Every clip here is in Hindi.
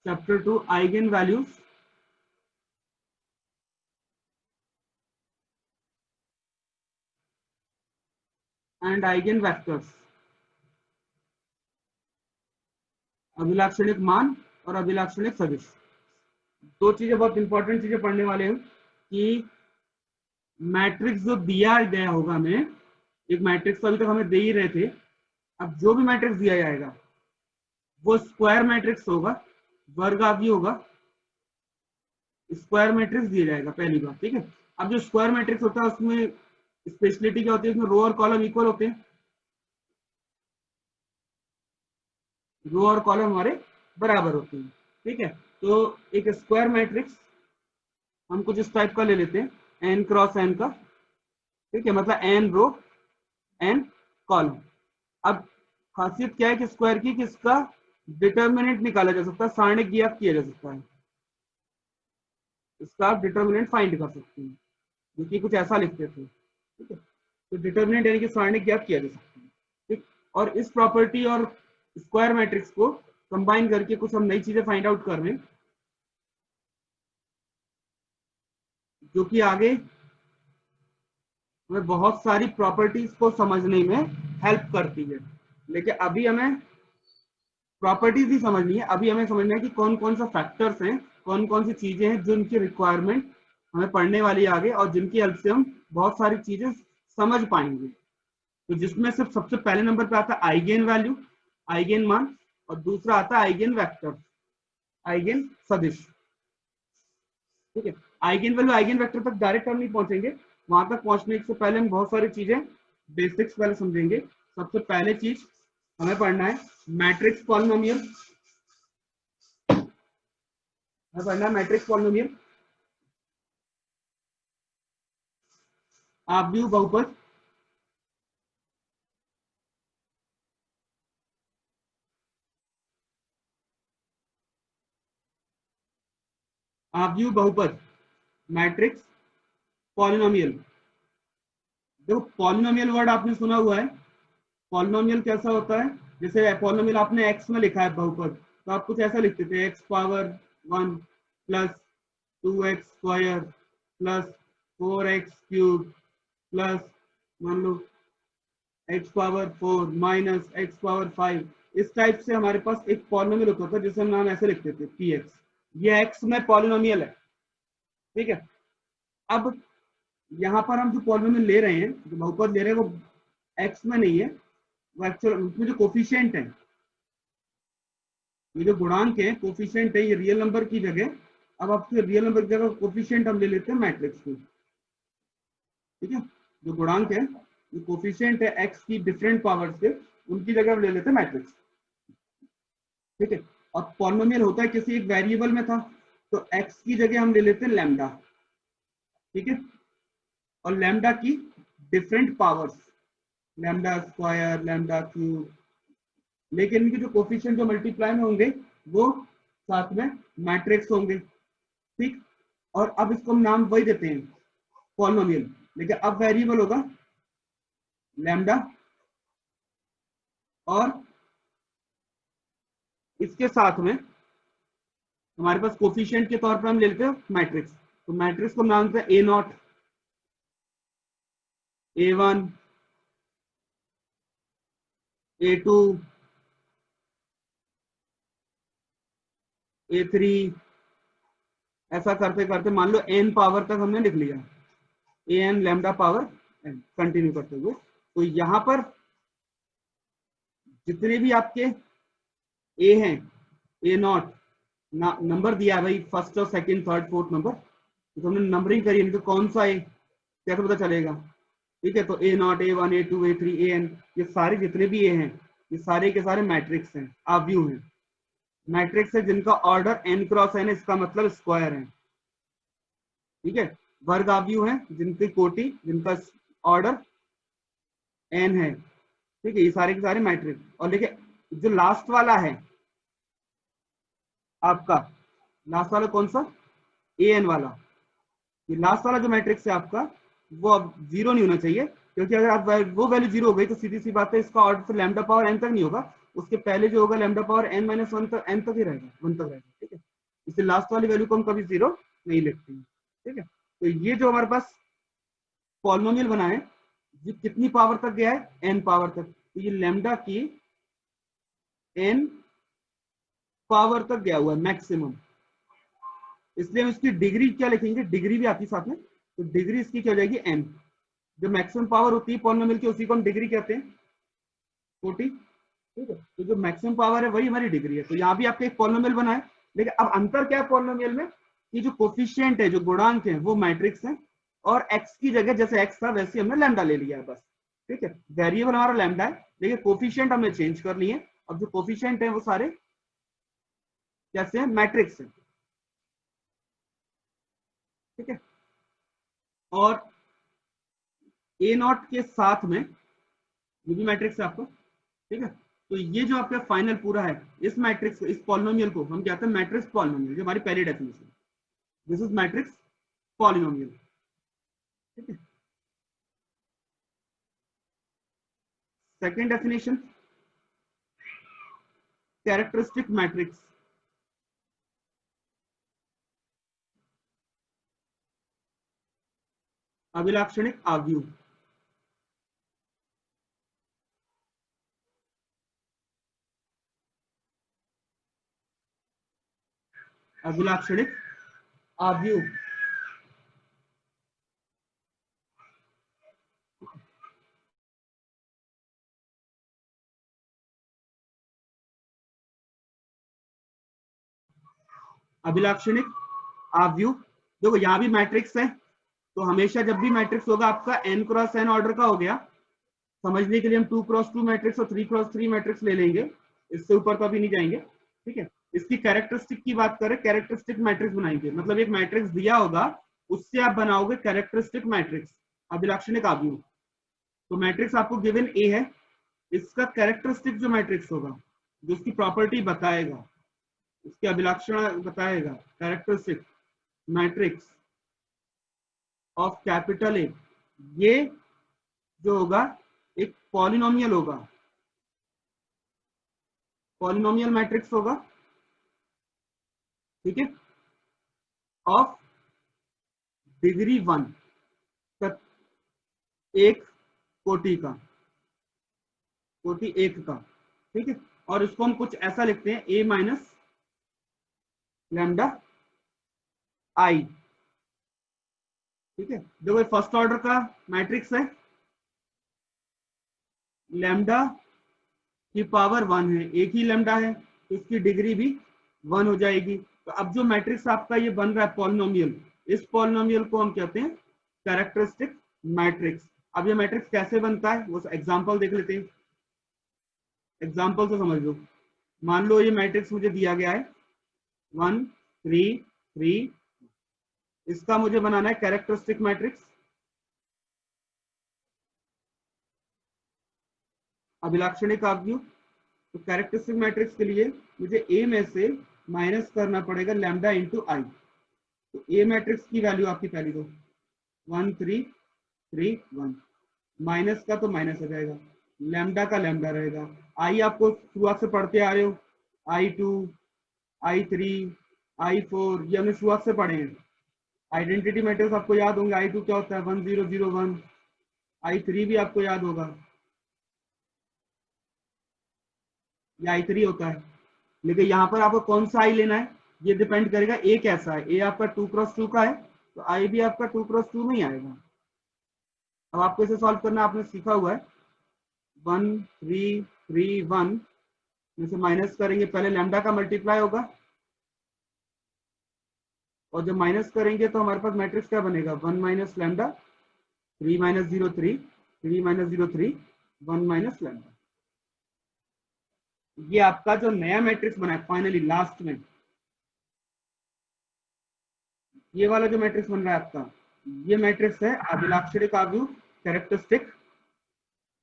Chapter 2 eigen values and eigen vectors, अभिलाक्षणिक मान और अभिलाक्षणिक सदिश। दो चीजें बहुत इंपॉर्टेंट चीजें पढ़ने वाले हैं कि मैट्रिक्स जो दिया गया होगा, हमें एक मैट्रिक्स तो अभी तक हमें दे ही रहे थे, अब जो भी मैट्रिक्स दिया जाएगा वो स्क्वायर मैट्रिक्स होगा, वर्गावी होगा, स्क्वायर मैट्रिक्स दिया जाएगा पहली बात, ठीक है। अब जो स्क्वायर मैट्रिक्स होता है उसमें स्पेशलिटी क्या होती है, उसमें रो और कॉलम इक्वल होते हैं, रो और कॉलम हमारे बराबर होते हैं, ठीक है। तो एक स्क्वायर मैट्रिक्स हम कुछ इस टाइप का ले लेते हैं, एन क्रॉस एन का, ठीक है, मतलब एन रो एन कॉलम। अब खासियत क्या है कि स्क्वायर की, कि इसका डिटर्मिनेंट निकाला जा सकता है, सारणिक ज्ञात किया जा सकता है, इसका आप डिटर्मिनेंट फाइंड कर सकते हैं, जो कि कुछ ऐसा लिखते थे, ठीक है। तो डिटर्मिनेंट यानी कि सारणिक ज्ञात किया जा सकता है, ठीक। और इस प्रॉपर्टी और स्क्वायर मैट्रिक्स को कंबाइन करके कुछ हम नई चीजें फाइंड आउट कर रहे हैं, जो कि आगे हमें बहुत सारी प्रॉपर्टीज को समझने में हेल्प करती है। लेकिन अभी हमें प्रॉपर्टीज ही समझनी है, अभी हमें समझना है कि कौन कौन सा फैक्टर्स हैं, कौन कौन सी चीजें हैं जिनकी रिक्वायरमेंट हमें पढ़ने वाली आगे, और जिनकी हेल्प से हम बहुत सारी चीजें समझ पाएंगे। तो जिसमें सिर्फ सबसे पहले नंबर पे आता है आइगेन वैल्यू, आइगेन मान, और दूसरा आता है आइगेन वेक्टर, आइगेन सदिश, ठीक है। आइगेन वैल्यू आइगेन वेक्टर तक डायरेक्ट हम नहीं पहुंचेंगे, वहां तक पहुंचने से पहले हम बहुत सारी चीजें बेसिक्स पहले समझेंगे। सबसे पहले चीज हमें पढ़ना है मैट्रिक्स पॉलिनोमियल, हमें पढ़ना है मैट्रिक्स पॉलिनोमियल, आव्यूह बहुपद, आव्यूह बहुपद, मैट्रिक्स पॉलिनोमियल। देखो पॉलिनोमियल वर्ड आपने सुना हुआ है, पॉलिनोमियल कैसा होता है, जैसे पॉलिनोमियल आपने एक्स में लिखा है बहुपद, तो आप कुछ ऐसा लिखते थे, x power 1 plus 2x square plus 4x cube plus मान लो x power 4 minus x power 5। इस टाइप से हमारे पास एक पॉलिनोमियल होता था जिसे हम नाम ऐसे लिखते थे px, ये x में पॉलिनोमियल है, ठीक है। अब यहाँ पर हम जो पॉलिनोमियल ले रहे हैं, जो बहुपद ले रहे हैं, वो x में नहीं है, वो एक्चुअल उसमें जो कोफिशिएंट है, ये जो गुणांक है कोफिशिएंट है, ये रियल नंबर की जगह, अब आपके रियल नंबर की जगह कोफिशिएंट हम ले लेते हैं मैट्रिक्स को, ठीक है। जो गुणांक है, जो कोफिशिएंट है एक्स की डिफरेंट पावर से, उनकी जगह हम ले लेते हैं मैट्रिक्स, ठीक है। और पॉलिनोमियल होता है किसी एक वेरिएबल में था, तो एक्स की जगह हम ले लेते हैं लैम्डा, ठीक है, और लैम्डा की different powers, lambda square, lambda cube, लेकिन इनके जो कोफिशिएंट जो मल्टीप्लाई में होंगे वो साथ में मैट्रिक्स होंगे, ठीक। और अब इसको हम नाम वही देते हैं पॉलिनोमियल, लेकिन अब वेरिएबल होगा लैम्डा, और इसके साथ में हमारे पास कोफिशिएंट के तौर पर हम ले लेते हैं मैट्रिक्स, तो मैट्रिक्स को नाम देते हैं A0, A1, A2, A3, ऐसा करते करते मान लो n पावर तक हमने लिख लिया, an lambda power n, continue करते हुए। तो यहां पर जितने भी आपके a हैं, A0 नंबर दिया है भाई, फर्स्ट और सेकंड थर्ड फोर्थ नंबर, तो हमने नंबरिंग करी, तो कौन सा है कैसे पता चलेगा, ठीक है। तो A0, A1, A2, A3, AN, ये सारे जितने भी ए हैं, ये सारे के सारे मैट्रिक्स हैं, आव्यूह हैं, मैट्रिक्स है जिनका ऑर्डर n क्रॉस n है, इसका मतलब स्क्वायर है, ठीक है। वर्ग आव्यूह है जिनकी कोटि, जिनका ऑर्डर n है, ठीक है, ये सारे के सारे मैट्रिक्स। और देखिए जो लास्ट वाला है आपका, लास्ट वाला कौन सा, an वाला, ये लास्ट वाला जो मैट्रिक्स है आपका, वो अब जीरो नहीं होना चाहिए, क्योंकि अगर आप वो वैल्यू जीरो हो गई तो सीधी सी बात है इसका ऑर्डर तो लैम्डा पावर n तक नहीं होगा, उसके पहले जो होगा lambda power n minus one तक, n तक ही रहेगा, 1 तक रहेगा, ठीक है। इससे लास्ट वाली वैल्यू को हम कभी 0 नहीं लिखते हैं, ठीक है। तो ये जो हमारे पास पॉलिनोमियल बना है, ये कितनी पावर तक गया है, n पावर तक। तो ये लैम्डा की n पावर तक गया हुआ है मैक्सिमम, इसलिए हम इसकी डिग्री क्या लिखेंगे, डिग्री भी आती है साथ में, तो डिग्री इसकी क्या हो जाएगी n। जो मैक्सिमम पावर होती है पॉलिनोमियल की उसी को हम डिग्री कहते हैं, 40, ठीक है। तो जो मैक्सिमम पावर है वही हमारी डिग्री है। तो यहाँ भी आपका एक पॉलिनोमियल बना है, लेकिन अब अंतर क्या है पॉलिनोमियल में, कि जो कोफिशिएंट है, जो गुणांक है, वो मैट्रिक्स है, और x की जगह जैसे x था वैसे हमने लैम्डा ले लिया है बस, ठीक है। वेरिएबल हमारा लैम्डा है, लेकिन कोफिशिएंट हमने चेंज कर लिए। अब जो कोफिशिएंट है वो सारे कैसे है, मैट्रिक्स है, ठीक है। और ए नॉट के साथ में ये भी मैट्रिक्स है आपको, ठीक है। तो ये जो आपका फाइनल पूरा है, इस मैट्रिक्स को, इस पॉलिनोमियल को हम कहते हैं मैट्रिक्स पॉलिनोमियल, जो हमारी पहली definition, this is matrix polynomial, ठीक है। Second definition, characteristic matrix. अभिलाक्षणिक आव्यूह, अभिलाक्षणिक आव्यूह, अभिलाक्षणिक आव्यूह। देखो यहाँ भी मैट्रिक्स है, तो हमेशा जब भी मैट्रिक्स होगा आपका n क्रॉस n ऑर्डर का हो गया, समझने के लिए हम 2 क्रॉस 2 मैट्रिक्स और 3 क्रॉस 3 मैट्रिक्स ले लेंगे, इससे ऊपर कभी नहीं जाएंगे, ठीक है। इसकी कैरेक्टरिस्टिक की बात करें, कैरेक्टरिस्टिक मैट्रिक्स बनाएंगे, मतलब एक मैट्रिक्स दिया होगा उससे आप बनाओगे कैरेक्टरिस्टिक मैट्रिक्स, अभिलाक्षणिक आव्यूह। तो मैट्रिक्स आपको गिवन ए है, इसका कैरेक्टरिस्टिक जो मैट्रिक्स होगा, जो उसकी प्रॉपर्टी बताएगा, उसके अभिलक्षण बताएगा, characteristic matrix of capital A, ये जो होगा एक पॉलिनोमियल होगा, पॉलिनोमियल मैट्रिक्स होगा, ठीक है, ऑफ डिग्री 1, एक कोटि का, कोटि एक का, ठीक है। और इसको हम कुछ ऐसा लिखते हैं, ए माइनस लैम्डा आई, ठीक है। देखो फर्स्ट ऑर्डर का मैट्रिक्स है, लैम्डा की पावर 1 है, एक ही लैम्डा है, तो इसकी डिग्री भी 1 हो जाएगी। तो अब जो मैट्रिक्स आपका ये बन रहा है पॉलिनोमियल, इस पॉलिनोमियल को हम कहते हैं कैरेक्टरिस्टिक मैट्रिक्स। अब ये मैट्रिक्स कैसे बनता है वो एग्जांपल देख लेते हैं, एग्जांपल से समझ लो। मान लो ये मैट्रिक्स मुझे दिया गया है 1 3 3, इसका मुझे बनाना है कैरेक्टरिस्टिक मैट्रिक्स, अभिलाक्षणिक आव्यूह। तो कैरेक्टरिस्टिक मैट्रिक्स के लिए मुझे ए में से माइनस करना पड़ेगा लैम्डा इंटू आई। तो ए मैट्रिक्स की वैल्यू आपकी पहली दो 1 3 3 1, माइनस का तो माइनस हो जाएगा, लैम्डा का लैम्डा रहेगा। आई आपको शुरुआत से पढ़ते आ रहे हो, I2 I3 I4 ये हमने शुरुआत से पढ़े हैं। आइडेंटिटी मैट्रिक्स आपको याद होंगे, I2 क्या होता है 1 0 0 1, I3 भी आपको याद होगा, ये I3 होता है। लेकिन यहाँ पर आपको कौन सा आई लेना है ये डिपेंड करेगा, ए कैसा है, ए आपका 2 क्रॉस 2 का है, तो आई भी आपका 2 क्रॉस 2 में ही आएगा। अब आपको इसे सॉल्व करना आपने सीखा हुआ है, 1 3 3 1 में से माइनस करेंगे, पहले लैम्डा का मल्टीप्लाई होगा, और जब माइनस करेंगे तो हमारे पास मैट्रिक्स क्या बनेगा, 1 minus lambda 3 minus 0 3 3 minus 0 3 1 minus lambda. ये आपका जो नया मैट्रिक्स बना है फाइनली लास्ट में, ये वाला जो मैट्रिक्स बन रहा है आपका, ये मैट्रिक्स है अभिलाक्षणिक आव्यूह कैरेक्टरिस्टिक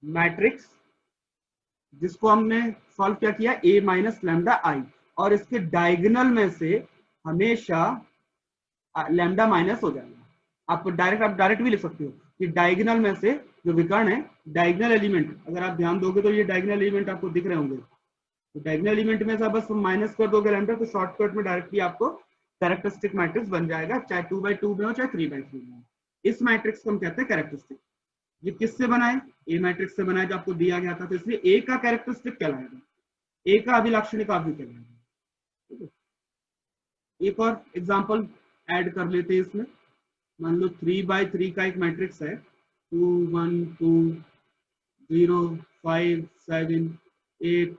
मैट्रिक्स, जिसको हमने सॉल्व क्या किया, ए माइनस लैम्डा आई, और इसके डायगोनल में से हमेशा लैम्डा माइनस हो जाएगा। आप डायरेक्ट भी लिख सकते हो कि डायगोनल में से जो विकर्ण है, डायगोनल एलिमेंट, अगर आप ध्यान दोगे तो ये डायगोनल एलिमेंट आपको दिख रहे होंगे, तो डायगोनल एलिमेंट में से बस माइनस कर दोगे लैम्डा तो शॉर्टकट में डायरेक्टली आपको कैरेक्टरिस्टिक मैट्रिक्स बन जाएगा, चाहे 2x2 में हो चाहे 3x3 में हो। इस मैट्रिक्स को हम कहते हैं कैरेक्टरिस्टिक। ये किससे बनाए? ए मैट्रिक्स से बनाए जो आपको दिया गया था, तो इसलिए ए का कैरेक्टरिस्टिक कहलाएगा, ए का अभिलाक्षणिक भी कहलाएगा। एक और एग्जांपल ऐड कर लेते हैं इसमें। मान लो 3x3 का एक मैट्रिक्स है, 2 1 2 0 5 7 8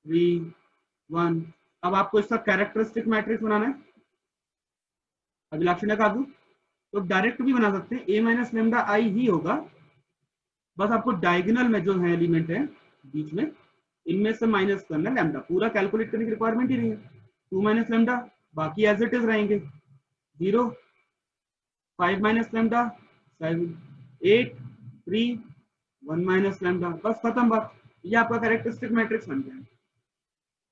3 1। अब आपको इसका कैरेक्टरिस्टिक मैट्रिक्स बनाना है, अभिलाक्षणिक आदि, तो डायरेक्ट भी बना सकते हैं, ए माइनस लेमडा आई ही होगा। बस आपको डायगोनल में जो है एलिमेंट है बीच में, इनमें से माइनस करना है लैम्डा, पूरा कैलकुलेट करने की रिक्वायरमेंट ही नहीं है। 2 माइनस लैम्डा, बाकी एज इट इज रहेंगे, 0 5 माइनस लैम्डा 7 8 3 1 माइनस लैम्डा, बस खत्म बात। ये आपका कैरेक्टरिस्टिक मैट्रिक्स बन गया है।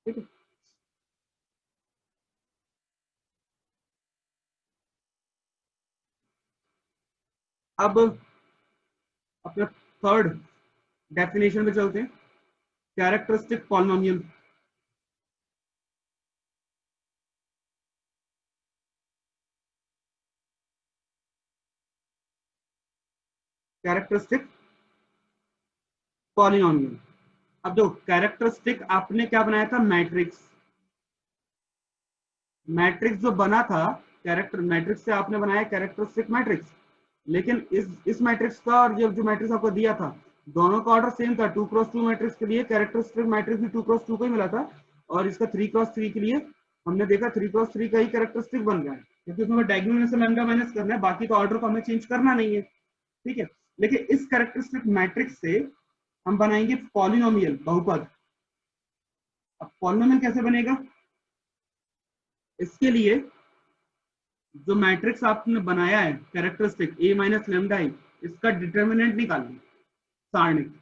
ठीक है, अब अपने थर्ड डेफिनेशन पे चलते हैं, कैरेक्टरिस्टिक पॉलिनोमियल। Characteristic polynomial. अब जो कैरेक्टरिस्टिक आपने क्या बनाया था, मैट्रिक्स। मैट्रिक्स जो बना था, कैरेक्टर मैट्रिक्स से आपने बनाया कैरेक्टरिस्टिक मैट्रिक्स। लेकिन इस मैट्रिक्स का और ये जो मैट्रिक्स आपको दिया था, दोनों का ऑर्डर सेम था। 2x2 मैट्रिक्स के लिए कैरेक्टरिस्टिक मैट्रिक्स भी 2x2 को ही मिला था, और इसका 3x3 के लिए हमने देखा 3x3 का ही कैरेक्टरिस्टिक बन गया है, क्योंकि उसमें डायगोनल में से लैम्डा माइनस करना है, बाकी का ऑर्डर को हमें चेंज करना नहीं है। ठीक है, लेकिन इस कैरेक्टरिस्टिक मैट्रिक्स से हम बनाएंगे पॉलिनोमियल, बहुपद। अब पॉलिनोमियल कैसे बनेगा? इसके लिए जो मैट्रिक्स आपने बनाया है characteristic A minus lambda I, इसका डिटर्मिनेंट निकालो, सारणिक।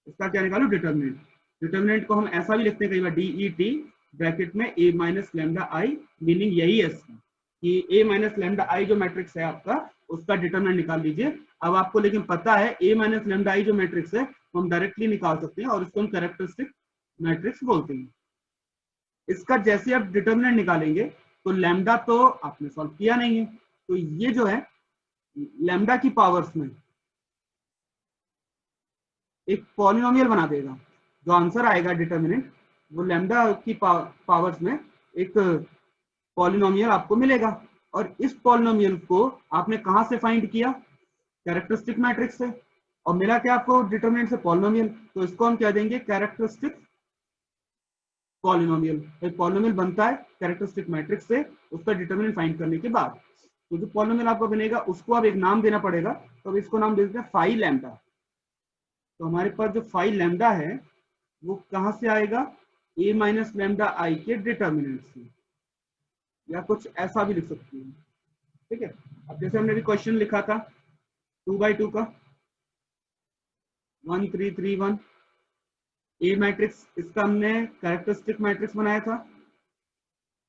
इसका क्या निकालो? डिटर्मिनेंट। डिटर्मिनेंट को हम ऐसा भी लिखते हैं कई बार, डी ई टी ब्रैकेट में ए माइनस लेमडा आई, मीनिंग यही है इसका कि ए माइनस लेमडा आई जो मैट्रिक्स है आपका, उसका डिटर्मिनेंट निकाल लीजिए। अब आपको लेकिन पता है ए माइनस लेमडा आई जो मैट्रिक्स है वो हम डायरेक्टली निकाल सकते हैं, और इसको हम कैरेक्टरिस्टिक मैट्रिक्स बोलते हैं। इसका जैसे आप डिटर्मिनेंट निकालेंगे तो लैम्डा तो आपने सॉल्व किया नहीं है, तो ये जो है लैम्डा की पावर्स में एक पॉलिनोमियल बना देगा। जो आंसर आएगा डिटर्मिनेंट, वो लैम्डा की पावर्स में एक पॉलिनोमियल आपको मिलेगा। और इस पॉलिनोमियल को आपने कहां से फाइंड किया? कैरेक्टरिस्टिक मैट्रिक्स से। और मिला क्या आपको डिटर्मिनेंट से? पॉलिनोमियल। तो इसको हम क्या देंगे? Characteristic polynomial. एक पॉलिनोमियल बनता है कैरेक्टरिस्टिक मैट्रिक्स से, उसका डिटर्मिनेंट फाइंड करने के बाद। तो जो पॉलिनोमियल आपका बनेगा उसको अब एक नाम देना पड़ेगा, तो अब इसको नाम दे देते हैं फाई लैम्डा। तो हमारे पास जो फाई लैम्डा है वो कहां से आएगा? ए माइनस लैम्डा आई के डिटर्मिनेंट से, या कुछ ऐसा भी लिख सकते हैं। ठीक है, अब जैसे हमने भी क्वेश्चन लिखा था 2x2 का 1 3 3 1 ए मैट्रिक्स, इसका हमने कैरेक्टरिस्टिक मैट्रिक्स बनाया था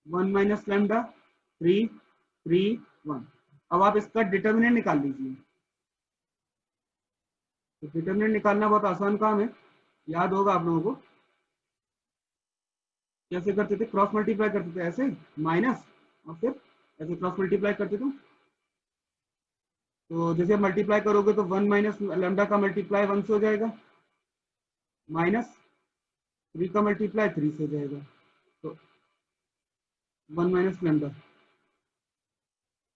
1 माइनस लैम्डा 3 3 1। अब आप इसका डिटर्मिनेंट निकाल लीजिए। तो डिटर्मिनेंट निकालना बहुत आसान काम है, याद होगा आप लोगों को। कैसे करते थे? क्रॉस मल्टीप्लाई करते थे, ऐसे माइनस और फिर ऐसे क्रॉस मल्टीप्लाई करते थे। तो जैसे मल्टीप्लाई करोगे तो 1 माइनस लैम्डा का मल्टीप्लाई 1 से हो जाएगा, माइनस 3 का मल्टीप्लाई 3 से हो जाएगा, तो 1 माइनस लैम्डा,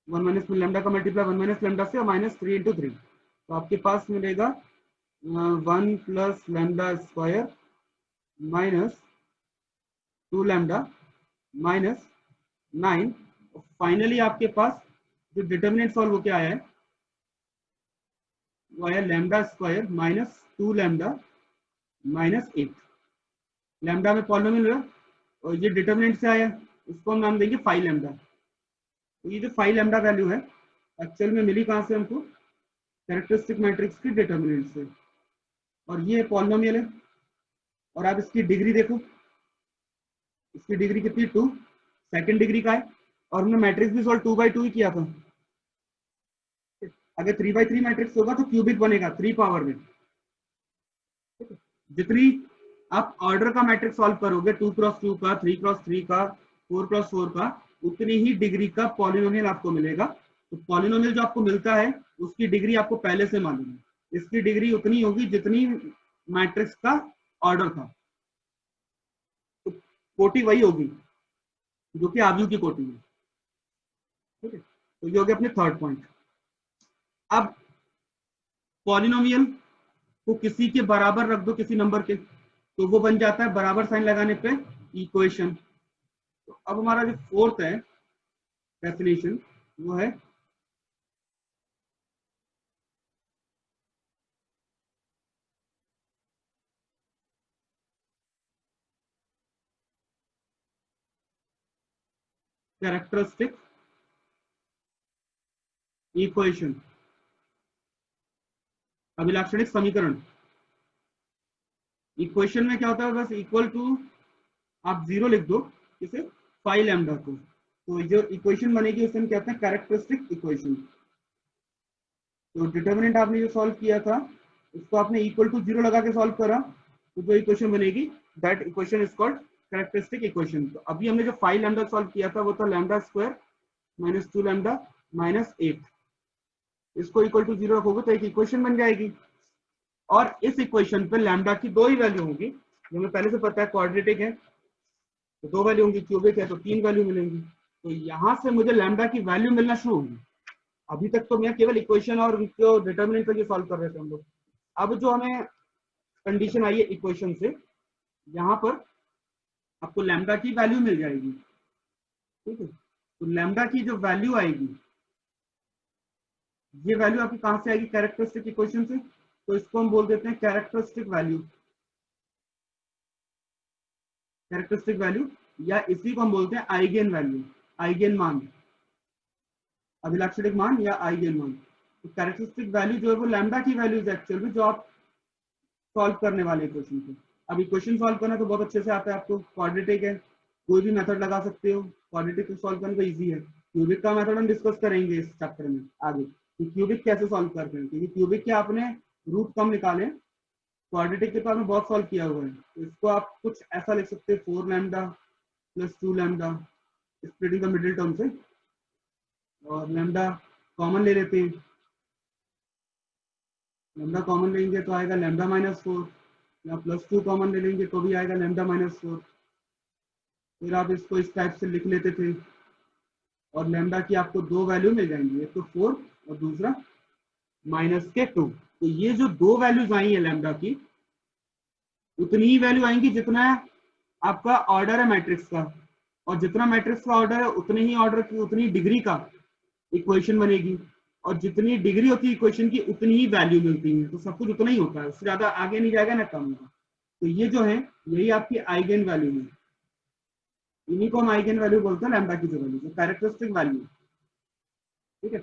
1 माइनस लैम्डा का मल्टीप्लाई 1 माइनस लैम्डा से, और माइनस 3 इंटू 3। तो आपके पास मिलेगा 1 plus lambda square minus 2 lambda minus 9। Finally आपके पास जो डिटर्मिनेंट सॉल्व होकर आया है वो आया lambda square minus 2 lambda minus 8। Lambda में पॉलिनोमियल है और ये डिटर्मिनेंट से आया, इसको हम नाम देंगे फाई लैम्डा। तो ये जो फाई लैम्डा वैल्यू है एक्चुअल में मिली कहां से हमको? कैरेक्टरिस्टिक मैट्रिक्स की डिटर्मिनेंट से। और ये पॉलिनोमियल है, और आप इसकी डिग्री देखो, इसकी डिग्री कितनी? 2, सेकंड डिग्री का है। और हमने मैट्रिक्स भी सॉल्व 2x2 ही किया था। अगर 3x3 मैट्रिक्स होगा तो क्यूबिक बनेगा 3 पावर में। जितनी आप ऑर्डर का मैट्रिक्स सॉल्व करोगे 2x2 का, 3x3 का, 4x4 का, उतनी ही डिग्री का पॉलिनोमियल आपको मिलेगा। तो पॉलिनोमियल जो आपको मिलता है उसकी डिग्री आपको पहले से मालूम है, इसकी डिग्री उतनी होगी जितनी मैट्रिक्स का ऑर्डर था, तो कोटि वही होगी जो कि आव्यूह की कोटि है। ठीक है, तो ये हो गया अपने थर्ड पॉइंट। अब पॉलिनोमियल को किसी के बराबर रख दो, किसी नंबर के, तो वो बन जाता है बराबर साइन लगाने पे इक्वेशन। तो अब हमारा जो फोर्थ है डेफिनेशन वो है कैरेक्टरिस्टिक इक्वेशन, अभिलाक्षणिक समीकरण। इक्वेशन में क्या होता है, बस इक्वल टू आप 0 लिख दो, इसे 5 लैम्डा को, तो जो इक्वेशन बनेगी उसे हम कहते हैं कैरेक्टरिस्टिक इक्वेशन। तो डिटर्मिनेंट आपने जो सॉल्व किया था उसको आपने इक्वल टू 0 लगा के सॉल्व करा, तो जो इक्वेशन बनेगी that equation is called characteristic equation. तो अभी हमने जो 5 लैम्डा सॉल्व किया था वो था lambda square minus 2 lambda minus 8, इसको इक्वल टू 0 रखोगे तो एक इक्वेशन बन जाएगी। और इस इक्वेशन पे लैम्डा की दो ही वैल्यू होंगी, जो हमें पहले से पता है क्वाड्रेटिक है तो दो वैल्यू होंगी, क्यूबिक है तो 3 वैल्यू मिलेंगी। तो यहां से मुझे लैम्डा की वैल्यू मिलना शुरू होगी। अभी तक तो मैं केवल इक्वेशन और डिटर्मिनेंट का ये सॉल्व कर रहे थे हम लोग। अब जो हमें कंडीशन आई है इक्वेशन से, यहाँ पर आपको लैम्डा की वैल्यू मिल जाएगी। ठीक है, तो लैम्डा की जो वैल्यू आएगी, ये वैल्यू आपकी कहां से आएगी, कैरेक्टरिस्टिक इक्वेशन से। तो इसको हम बोल देते हैं कैरेक्टरिस्टिक वैल्यू, कैरेक्टरिस्टिक वैल्यू, या इसी को हम बोलते हैं आइगेन वैल्यू, आइगेन मान, अभिलाक्षणिक मान या आइगेन मान। तो कैरेक्टरिस्टिक वैल्यू जो है वो लैम्डा की वैल्यू है एक्चुअल में, जो आप सॉल्व करने वाले इक्वेशन को। अब इक्वेशन सॉल्व करना तो बहुत अच्छे से आता है आपको, क्वाड्रेटिक है, कोई भी मेथड लगा सकते हो, क्वाड्रेटिक को सॉल्व करना तो इजी है। क्यूबिक का मेथड हम डिस्कस करेंगे इस चैप्टर में आगे कि क्यूबिक कैसे सॉल्व करते हैं, क्योंकि क्यूबिक के आपने रूट कम निकाले, क्वाड्रेटिक के तो आपने बहुत सॉल्व किया हुआ है। तो इसको आप कुछ ऐसा लिख सकते हैं 4 lambda plus 2 lambda splitting the middle term से, और लैम्डा कॉमन ले लेते हैं, लैम्डा कॉमन लेंगे तो आएगा लैम्डा माइनस 4, या प्लस 2 कॉमन ले लेंगे तो भी आएगा लैम्डा माइनस 4। फिर आप इसको इस टाइप से लिख लेते थे, और लैम्डा की आपको दो वैल्यू मिल जाएंगी, एक तो 4 और दूसरा माइनस के 2। तो ये जो दो वैल्यूज आई है लैम्डा की, उतनी ही वैल्यू आएंगी जितना आपका ऑर्डर है मैट्रिक्स का, और जितना मैट्रिक्स का ऑर्डर है उतने ही ऑर्डर की उतनी डिग्री का इक्वेशन बनेगी, और जितनी डिग्री होती है इक्वेशन की उतनी ही वैल्यू मिलती है। तो सब कुछ उतना ही होता है, उससे ज्यादा आगे नहीं जाएगा ना कम होगा। तो ये जो है यही आपकी आइगेन वैल्यू है, इन्हीं को हम आइगेन वैल्यू बोलते हैं, लैम्डा की जो वैल्यू, जो कैरेक्टरिस्टिक वैल्यू। ठीक है,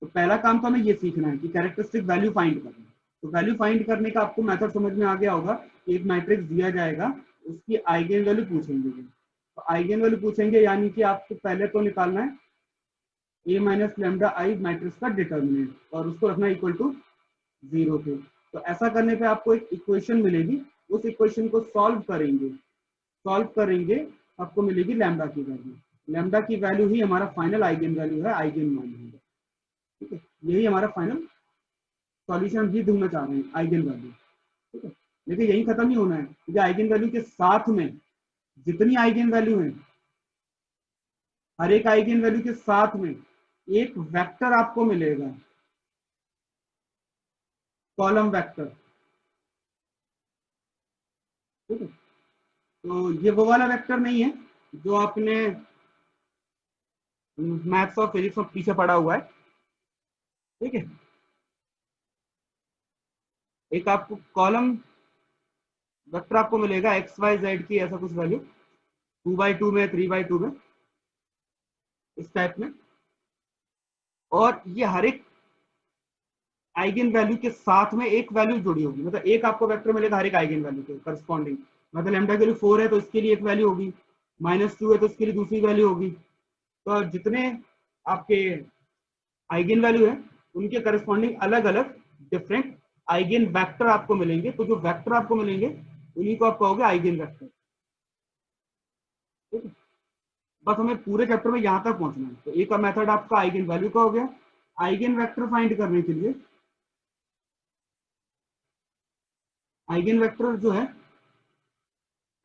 तो पहला काम तो हमें ये सीखना है कि कैरेक्टरिस्टिक वैल्यू फाइंड करना। तो वैल्यू फाइंड करने का आपको मेथड समझ में आ गया होगा कि एक मैट्रिक्स दिया जाएगा, उसकी आइगेन वैल्यू पूछेंगे। तो आइगेन वैल्यू पूछेंगे यानी कि आपको पहले तो निकालना है ए माइनस लैम्डा आई मैट्रिक्स का डिटर्मिनेंट, और उसको रखना इक्वल टू 0 पे। तो ऐसा करने पे आपको एक इक्वेशन मिलेगी, उस इक्वेशन को सॉल्व करेंगे आपको मिलेगी लैम्डा की वैल्यू। लैम्डा की वैल्यू ही हमारा फाइनल आइगेन वैल्यू है, आइगेन मान है। ठीक है, यही हमारा फाइनल सॉल्यूशन भी ढूंढना चाह रहे हैं, आइगेन वैल्यू। ठीक है, लेकिन यही खत्म नहीं होना है, क्योंकि आइगेन वैल्यू के साथ में जितनी आइगेन वैल्यू है, हर एक आइगेन वैल्यू के साथ में एक वेक्टर आपको मिलेगा, कॉलम वेक्टर। ठीक है, तो ये वो वाला वेक्टर नहीं है जो आपने मैथ्स और फिजिक्स में पीछे पड़ा हुआ है। ठीक है, एक आपको कॉलम वेक्टर आपको मिलेगा एक्स वाई जेड की, ऐसा कुछ वैल्यू 2x2 में, 3x2 में, इस टाइप में। और ये हर एक आइगेन वैल्यू के साथ में एक वैल्यू जुड़ी होगी, मतलब एक आपको वेक्टर मिलेगा हर एक आइगेन वैल्यू के करस्पॉन्डिंग। मतलब लैम्डा की वैल्यू 4 है तो इसके लिए एक वैल्यू होगी, -2 है तो इसके लिए दूसरी वैल्यू होगी। तो जितने आपके आइगेन वैल्यू है उनके करस्पॉन्डिंग अलग अलग डिफरेंट आइगेन वेक्टर आपको मिलेंगे। तो जो वेक्टर आपको मिलेंगे उन्हीं को आप कहोगे आइगन वेक्टर। ठीक है, बस हमें पूरे चैप्टर में यहां तक पहुंचना है। तो एक मेथड आपका आइगन वैल्यू का हो गया। आइगन वेक्टर फाइंड करने के लिए आइगन वेक्टर जो है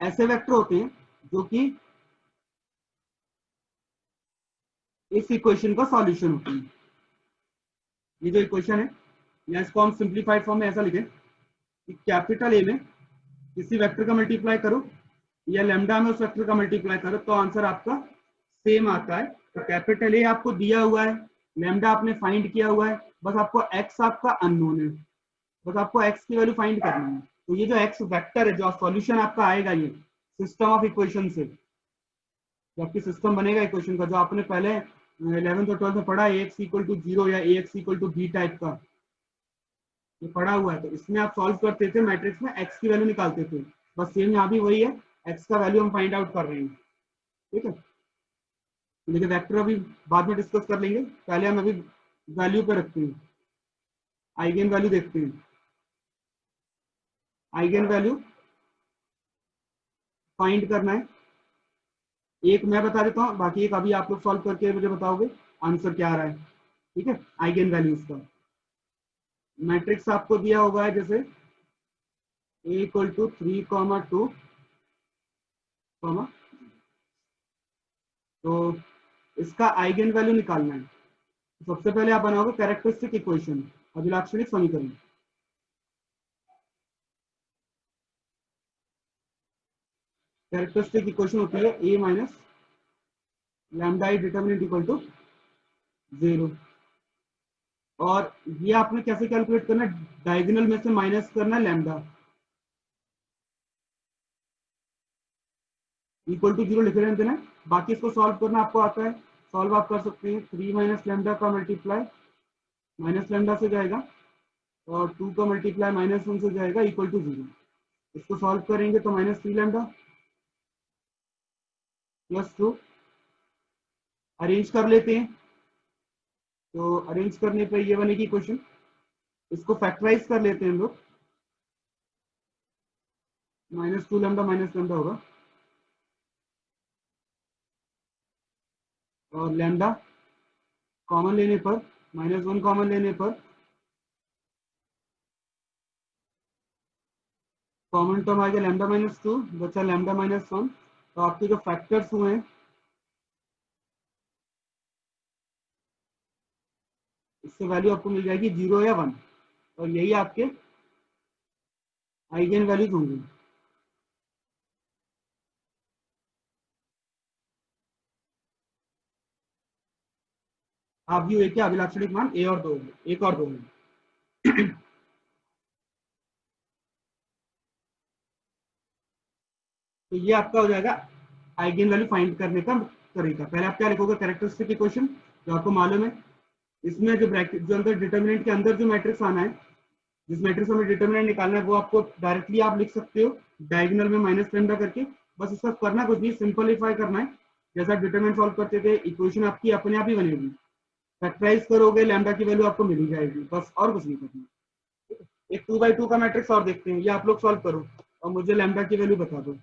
ऐसे वेक्टर होते हैं जो कि इस इक्वेशन का सॉल्यूशन होते हैं। ये जो इक्वेशन है या इसको हम सिंप्लीफाइड फॉर्म में ऐसा लिखें कि कैपिटल ए में किसी वेक्टर का मल्टीप्लाई करो या लैम्डा में उस वेक्टर का मल्टीप्लाई करो तो आंसर आपका सेम आता है। तो कैपिटल ए आपको दिया हुआ है, लैम्डा आपने फाइंड किया हुआ है, बस आपको एक्स आपका अननोन है, बस आपको एक्स की वैल्यू फाइंड करनी है। तो ये जो एक्स वेक्टर है जो सॉल्यूशन आपका आएगा ये सिस्टम ऑफ इक्वेशन से, जो आपकी सिस्टम बनेगा इक्वेशन का, जो आपने पहले 11th और 12th में पढ़ा है एक्स इक्वल टू 0 या x equal to b type का, ये पढ़ा हुआ है। तो इसमें आप सॉल्व करते थे मैट्रिक्स में एक्स की वैल्यू निकालते थे, बस सेम यहाँ भी वही है, एक्स का वैल्यू हम फाइंड आउट कर रहे हैं। ठीक है, लेकिन वेक्टर अभी बाद में डिस्कस कर लेंगे, पहले हम अभी वैल्यू पे रखते हैं। आइगन वैल्यू देखते हैं। आइगन वैल्यू फाइंड करना है, एक मैं बता देता हूँ, बाकी एक अभी आप लोग सॉल्व करके मुझे बताओगे आंसर क्या आ रहा है। ठीक है, आइगन वैल्यूज का मैट्रिक्स आपको दिया होगा है जैसे a इक्वल टू 3, 2, तो इसका आइगन वैल्यू निकालना है। सबसे पहले आप बनाओगे कैरेक्टरिस्टिक इक्वेशन, अभिलाक्षणिक समीकरण। कैरेक्टरिस्टिक इक्वेशन होती है a minus lambda i determinant equal to 0। और ये आपने कैसे कैलकुलेट करना है, डायगोनल में से माइनस करना है लैम्डा इक्वल टू 0 लिख रहे देना। बाकी इसको सॉल्व करना आपको आता है, सॉल्व आप कर सकते हैं। 3 माइनस लैम्डा का मल्टीप्लाई माइनस लैम्डा से जाएगा और 2 का मल्टीप्लाई -1 से जाएगा इक्वल टू 0। इसको सॉल्व करेंगे तो -3 लैम्डा प्लस 2 अरेंज कर लेते हैं। तो अरेंज करने पे ये बनेगी क्वेश्चन। इसको फैक्टराइज कर लेते हैं हम लोग, -2 लैम्डा माइनस लैम्डा होगा और लैम्डा कॉमन लेने पर -1 कॉमन लेने पर कॉमन टर्म आ गया लैम्डा -2 बचा लैम्डा -1। तो आपके जो फैक्टर्स हुए हैं इससे वैल्यू आपको मिल जाएगी 0 या 1 और यही आपके आइगन वैल्यूज होंगे। आप व्यू एक अभिलाक्षणिक मान ए और 2 1 और 2 में। तो ये आपका हो जाएगा आइगन वैल्यू फाइंड करने का तरीका। पहले आप क्या लिखोगे, कैरेक्टरिस्टिक इक्वेशन जो आपको मालूम है, इसमें जो ब्रैकेट जो अंदर डिटरमिनेंट के अंदर जो मैट्रिक्स आना है, जिस मैट्रिक्स में डिटरमिनेंट निकालना है वो आपको डायरेक्टली आप लिख सकते हो डायगोनल में माइनस लैम्डा करके। बस इसका करना कुछ नहीं, सिंपलीफाई करना है। जैसा डिटरमिनेंट सॉल्व करते थे इक्वेशन आपकी अपने आप ही बनेगी, फैक्टराइज करोगे लैम्डा की वैल्यू आपको मिल ही जाएगी, बस और कुछ नहीं करना। एक 2x2 का मैट्रिक्स और देखते हैं, ये आप लोग सॉल्व करो और मुझे लैम्डा की वैल्यू बता दो।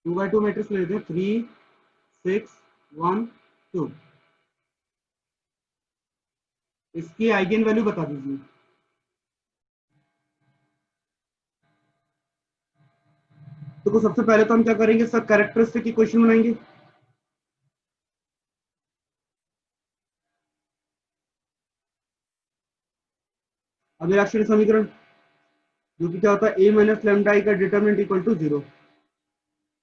2x2 मैट्रिक्स ले लेते हैं, 3, 6, 1, 2। इसकी आइगन वैल्यू बता दीजिए। तो सबसे पहले तो हम क्या करेंगे, सर कैरेक्टरिस्टिक इक्वेशन बनाएंगे। अभिलाक्षणिक समीकरण जो कि क्या होता है a माइनस लैम्डा i का डिटरमिनेंट इक्वल टू 0।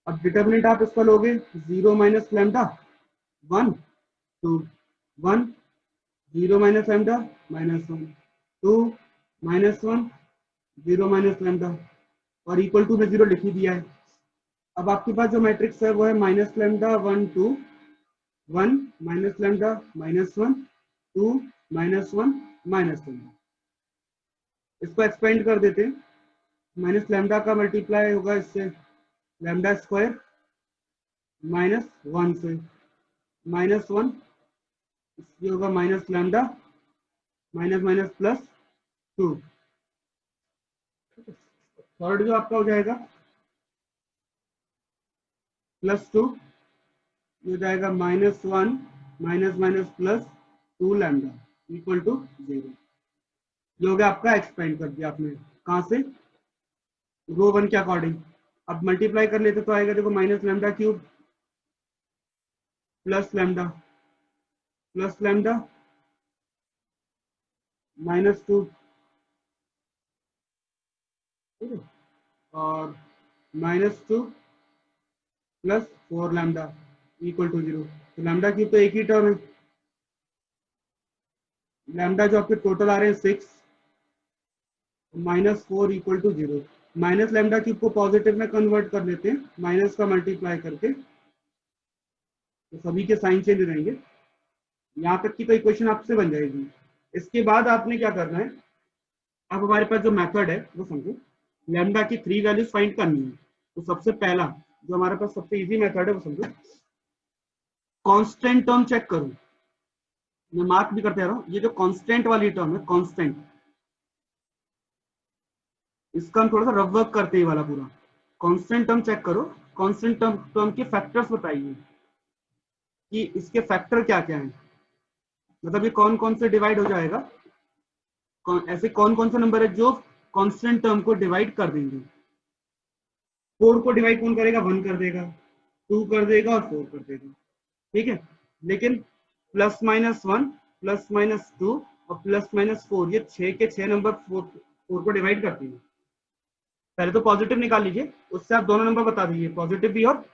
अब डिटरमिनेंट आप इसका लोगे 0 minus lambda 1 2 1 0 minus lambda -1 2 -1 0 minus lambda और इक्वल टू में 0 लिख ही दिया है। अब आपके पास जो मैट्रिक्स है वो है minus lambda 1 2 1 minus lambda -1 2 -1 minus lambda. इसको एक्सपेंड कर देते हैं, माइनस लैम्डा का मल्टीप्लाई होगा इससे लैम्डा स्क्वायर -1 से -1 इसलिए होगा minus lambda minus minus plus 2। Third जो आपका हो जाएगा +2, ये हो जाएगा -1 minus minus plus 2 lambda equal to 0। ये हो गया आपका, एक्सपेंड कर दिया आपने कहां से, रो 1 के अकॉर्डिंग। अब मल्टीप्लाई कर लेते तो आएगा, देखो minus lambda cube plus lambda -2, ठीक है, और -2 प्लस 4 लैम्डा इक्वल टू 0। तो लैम्डा क्यूब तो एक ही टर्म है, लैम्डा जो आपके टोटल आ रहे हैं 6, -4 equal to 0। Minus lambda cube को पॉजिटिव में कन्वर्ट कर लेते हैं माइनस का मल्टीप्लाई करके, तो सभी के साइन चेंज हो जाएंगे। यहाँ तक की तो इक्वेशन आपसे बन जाएगी। इसके बाद आपने क्या करना है, अब हमारे पास जो मेथड है वो समझो, लैम्डा की 3 वैल्यूज फाइंड करनी है। तो सबसे पहला जो हमारे पास सबसे इजी मेथड है वो समझो, कांस्टेंट टर्म चेक करो। मैं मार्क भी करते रहा हूं, ये जो कांस्टेंट वाली टर्म है कांस्टेंट, इसका हम थोड़ा सा रफ वर्क करते हैं वाला पूरा। कांस्टेंट टर्म चेक करो, कांस्टेंट टर्म के फैक्टर्स बताइए कि इसके फैक्टर क्या क्या है, मतलब ये कौन कौन से डिवाइड हो जाएगा, ऐसे कौन कौन से नंबर है जो कांस्टेंट टर्म को डिवाइड कर देंगे। 4 को डिवाइड कौन करेगा, 1 कर देगा, 2 कर देगा और 4 कर देगा, ठीक है। लेकिन +-1 +-2 और +-4 ये 6 के 6 नंबर 4 को डिवाइड करती है। पहले तो पॉजिटिव निकाल लीजिए, उससे आप दोनों नंबर बता दीजिए, पॉजिटिव भी और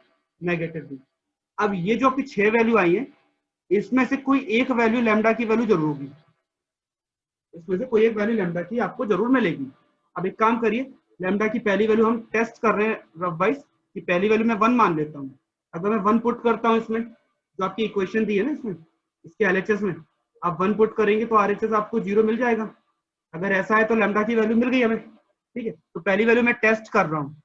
नेगेटिव भी। अब ये जो आपकी 6 वैल्यू आई है, इसमें से कोई एक वैल्यू लैम्डा की वैल्यू जरूर होगी, इसमें से कोई एक वैल्यू लैम्डा की आपको जरूर मिलेगी। अब एक काम करिए, लैम्डा की पहली वैल्यू हम टेस्ट कर रहे हैं रफ वाइज, कि पहली वैल्यू मैं 1 मान लेता हूँ। अगर मैं 1 पुट करता हूँ इसमें, जो आपकी इक्वेशन दी है ना इसमें, इसके एलएचएस में आप 1 पुट करेंगे तो आरएचएस आपको 0 मिल जाएगा। अगर ऐसा है तो लैम्डा की वैल्यू मिल गई हमें, ठीक है। तो पहली वैल्यू मैं टेस्ट कर रहा हूँ,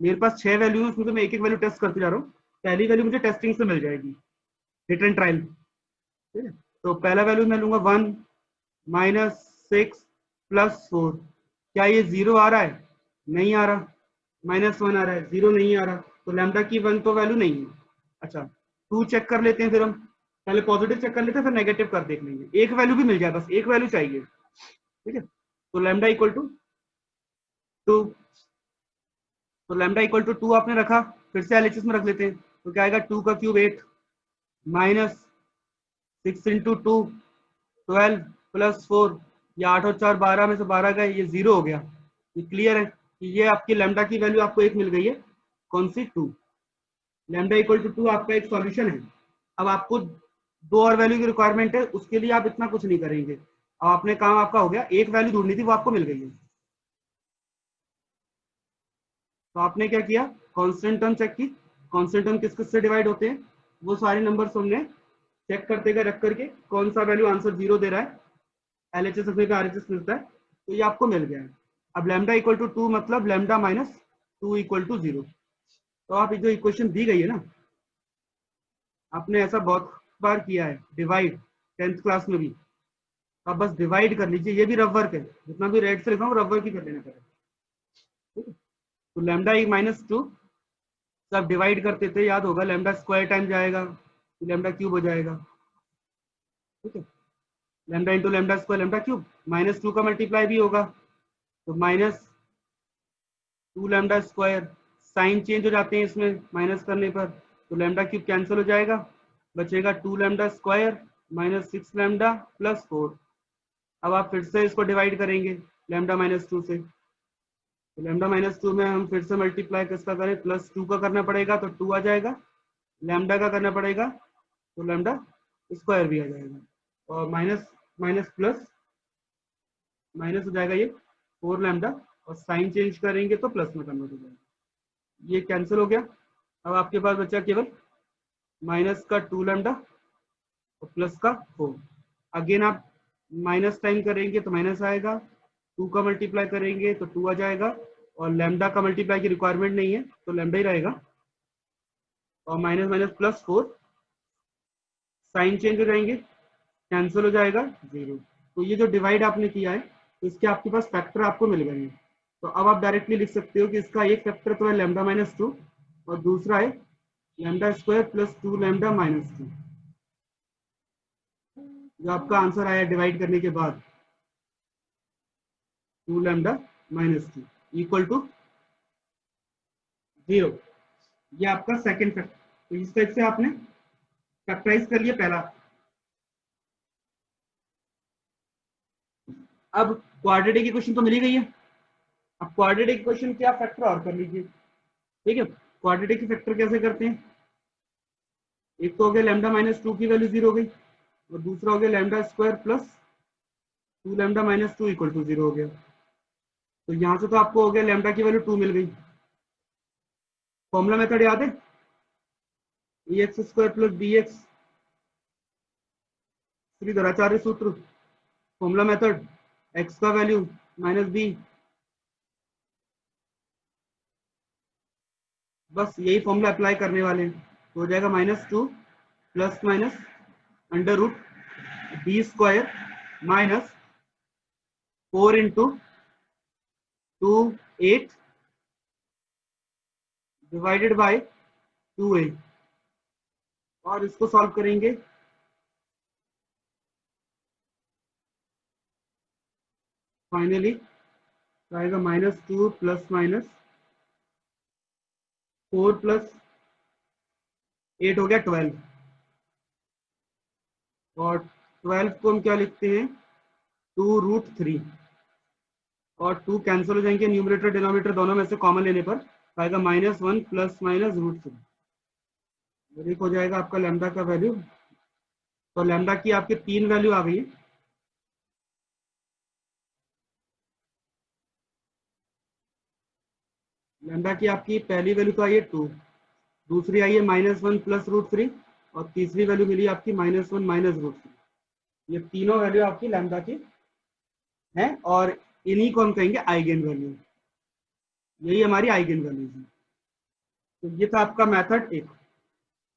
मेरे पास 6 वैल्यू है, उसमें तो मैं एक एक वैल्यू टेस्ट करते जा रहा हूँ। पहली वैल्यू मुझे टेस्टिंग से मिल जाएगी, हिट एंड ट्रायल, ठीक है। तो पहला वैल्यू मैं लूंगा 1 -6 +4। क्या ये 0 आ रहा है, नहीं आ रहा, -1 आ रहा है, 0 नहीं आ रहा, तो लैम्डा की 1 तो वैल्यू नहीं है। अच्छा 2 चेक कर लेते हैं, फिर हम पहले पॉजिटिव चेक कर लेते हैं, फिर नेगेटिव कर देख लेंगे, एक वैल्यू भी मिल जाए, बस एक वैल्यू चाहिए, ठीक है। तो लैम्डा इक्वल टू 2, तो लैम्डा इक्वल टू 2 आपने रखा, फिर से एलएचएस में रख लेते हैं, तो क्या आएगा, 2 का क्यूब 8 -6 × 2 12 +4, ये 8 और 4 12 में से 12 गए, ये 0 हो गया। ये क्लियर है कि ये आपकी लैम्डा की वैल्यू आपको एक मिल गई है, कौन सी, 2। लैम्डा इक्वल टू 2 आपका एक सॉल्यूशन है। अब आपको 2 और वैल्यू की रिक्वायरमेंट है, उसके लिए आप इतना कुछ नहीं करेंगे, अब आपने काम आपका हो गया, एक वैल्यू ढूंढनी थी वो आपको मिल गई है। तो आपने क्या किया, कांस्टेंट टर्म चेक की, कांस्टेंट टर्म किस किस से डिवाइड होते हैं, वो सारे नंबर्स हमने चेक करते गए रख करके, कौन सा वैल्यू आंसर 0 दे रहा है, एलएचएस रखने पे आरएचएस मिलता है, तो ये आपको मिल गया है। अब लैम्डा इक्वल टू 2 मतलब लैम्डा -2 इक्वल टू 0। तो आप ये जो इक्वेशन दी गई है ना, आपने ऐसा बहुत बार किया है डिवाइड 10th क्लास में भी, आप बस डिवाइड कर लीजिए, ये भी रफ वर्क है, जितना भी रेड से लिखा हूँ रफ वर्क ही कर लेना पड़ेगा, ठीक है। तो लैम्डा -2 सब डिवाइड करते थे, याद होगा, लैम्डा स्क्वायर टाइम जाएगा तो लैम्डा क्यूब हो जाएगा, ठीक है। Lambda into lambda square lambda cube, -2 का मल्टीप्लाई भी होगा तो -2 लैम्डा स्क्वायर, साइन चेंज हो जाते हैं इसमें माइनस करने पर, तो लैम्डा क्यूब कैंसिल हो जाएगा, बचेगा 2 लैम्डा स्क्वायर -6 लैम्डा +4। अब आप फिर से इसको डिवाइड करेंगे लैम्डा -2 से, तो लैम्डा -2 में हम फिर से मल्टीप्लाई किसका करें, +2 का करना पड़ेगा तो 2 आ जाएगा, लैम्डा का करना पड़ेगा तो लैम्डा स्क्वायर भी आ जाएगा, और माइनस माइनस प्लस माइनस हो जाएगा ये 4 लैम्डा, और साइन चेंज करेंगे तो प्लस में कन्वर्ट हो जाएगा, ये कैंसिल हो गया। अब आपके पास बचा केवल माइनस का 2 लैम्डा और प्लस का 4। अगेन आप माइनस टाइम करेंगे तो माइनस आएगा, 2 का मल्टीप्लाई करेंगे तो 2 आ जाएगा, और लैम्डा का मल्टीप्लाई की रिक्वायरमेंट नहीं है तो लैम्डा ही रहेगा, और माइनस माइनस +4, साइन चेंज हो जाएंगे, कैंसिल हो जाएगा 0। तो ये जो डिवाइड आपने किया है तो इसके आपके पास फैक्टर आपको मिल गए हैं। तो अब आप डायरेक्टली लिख सकते हो कि इसका एक फैक्टर तो है लैम्डा माइनस 2 और दूसरा है lambda square plus 2 lambda minus 2, जो आपका आंसर आया डिवाइड करने के बाद 2 लैम्डा माइनस 2 इक्वल टू 0। ये आपका सेकंड फैक्टर। तो इस टाइप से आपने फैक्टराइज कर लिया पहला। अब क्वाड्रेटिक इक्वेशन तो मिल ही गई है। अब क्वाड्रेटिक इक्वेशन के आप फैक्टर और कर लीजिए। ठीक है, क्वाड्रेटिक के फैक्टर कैसे करते हैं? एक तो हो गया लैम्डा माइनस 2 की वैल्यू 0 हो गई और दूसरा हो गया lambda square plus 2 lambda minus 2 equal to 0 हो गया। तो यहां से तो आपको हो गया लैम्डा की वैल्यू 2 मिल गई। फॉर्मूला मेथड याद है? A x square plus b x, Shridharacharya सूत्र। फॉर्मूला मेथड एक्स का वैल्यू माइनस बी, बस यही फॉर्मूला अप्लाई करने वाले हैं। तो हो जाएगा -2 plus minus under root b square minus 4 into 2 8 divided by 2a। और इसको सॉल्व करेंगे फाइनली आएगा -2 प्लस माइनस 4 प्लस 8 हो गया 12। और 12 को हम क्या लिखते हैं 2√3 और 2 कैंसिल हो जाएंगे, न्यूमरेटर डिनोमिनेटर दोनों में से कॉमन लेने पर आएगा -1 प्लस माइनस √3। एक हो जाएगा आपका लैम्डा का वैल्यू। तो लैम्डा की आपकी 3 वैल्यू आ गई है। लैम्डा की आपकी पहली वैल्यू तो आई है 2, दूसरी आई है -1 प्लस √3 और तीसरी वैल्यू मिली आपकी -1 माइनस √3। ये तीनों वैल्यू आपकी लैम्डा की है और इन्हीं को हम कहेंगे आइगन वैल्यू। यही हमारी आइगन वैल्यूज है। तो ये था आपका मेथड एक।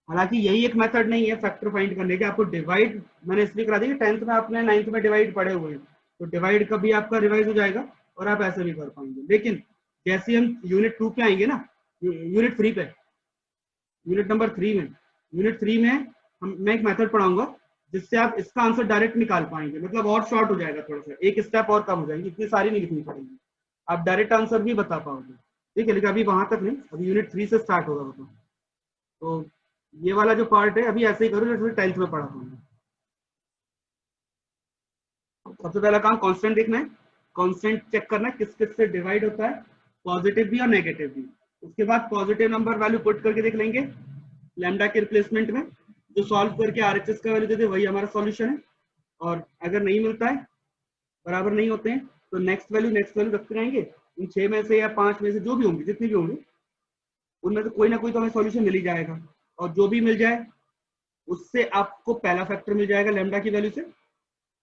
हालांकि यही एक मेथड नहीं है फैक्टर फाइंड करने के, आपको डिवाइड मैंने इसलिए करा दिया कि 10th में आपने 9th में डिवाइड पढ़े हुए हैं, तो डिवाइड का भी आपका रिवाइज हो जाएगा और आप ऐसे भी कर पाएंगे। लेकिन जैसे हम यूनिट 2 पे आएंगे ना, यूनिट 3 पे, यूनिट नंबर 3 में, यूनिट 3 में मैं एक मेथड पढ़ाऊंगा जिससे आप इसका आंसर डायरेक्ट निकाल पाएंगे, मतलब और शॉर्ट हो जाएगा, थोड़ा सा एक स्टेप और कम हो जाएगी, इतनी सारी नहीं लिखनी पड़ेगी, आप डायरेक्ट आंसर भी बता पाओगे। ठीक है, लेकिन अभी वहां तक नहीं, अभी यूनिट 3 से स्टार्ट होगा बताओ। तो ये वाला जो पार्ट है अभी ऐसे ही करो जैसे 10th में पढ़ा था। सबसे पहला काम कांस्टेंट देखना है, कांस्टेंट चेक करना है किस किस से डिवाइड होता है, पॉजिटिव भी और नेगेटिव भी। उसके बाद पॉजिटिव नंबर वैल्यू पुट करके देख लेंगे लैम्डा के रिप्लेसमेंट में, जो सॉल्व करके आरएचएस का वैल्यू देते वही हमारा सॉल्यूशन है। और अगर नहीं मिलता है, बराबर नहीं होते हैं, तो नेक्स्ट वैल्यू रखते रहेंगे। इन 6 में से या 5 में से जो भी होंगे, जितनी भी होंगी, उनमें से कोई ना कोई तो हमें सॉल्यूशन मिल ही जाएगा। और जो भी मिल जाए उससे आपको पहला फैक्टर मिल जाएगा लैम्डा की वैल्यू से,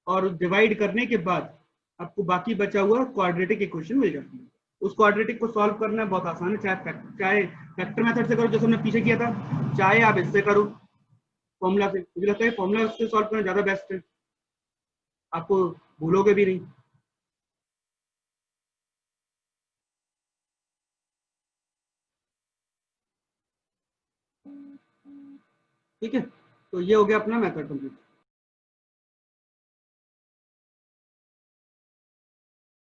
और डिवाइड करने के बाद आपको बाकी बचा हुआ क्वाड्रेटिक इक्वेशन मिल जाती है। उस क्वाड्रेटिक को सॉल्व करना बहुत आसान है, चाहे फैक्टर मेथड से करो जैसे हमने पीछे किया था, चाहे आप इससे करो फॉर्मूला से। मुझे लगता है फॉर्मूला से सॉल्व करना ज्यादा बेस्ट है, आपको भूलोगे भी नहीं। ठीक है, तो ये हो गया अपना मेथड कंप्लीट।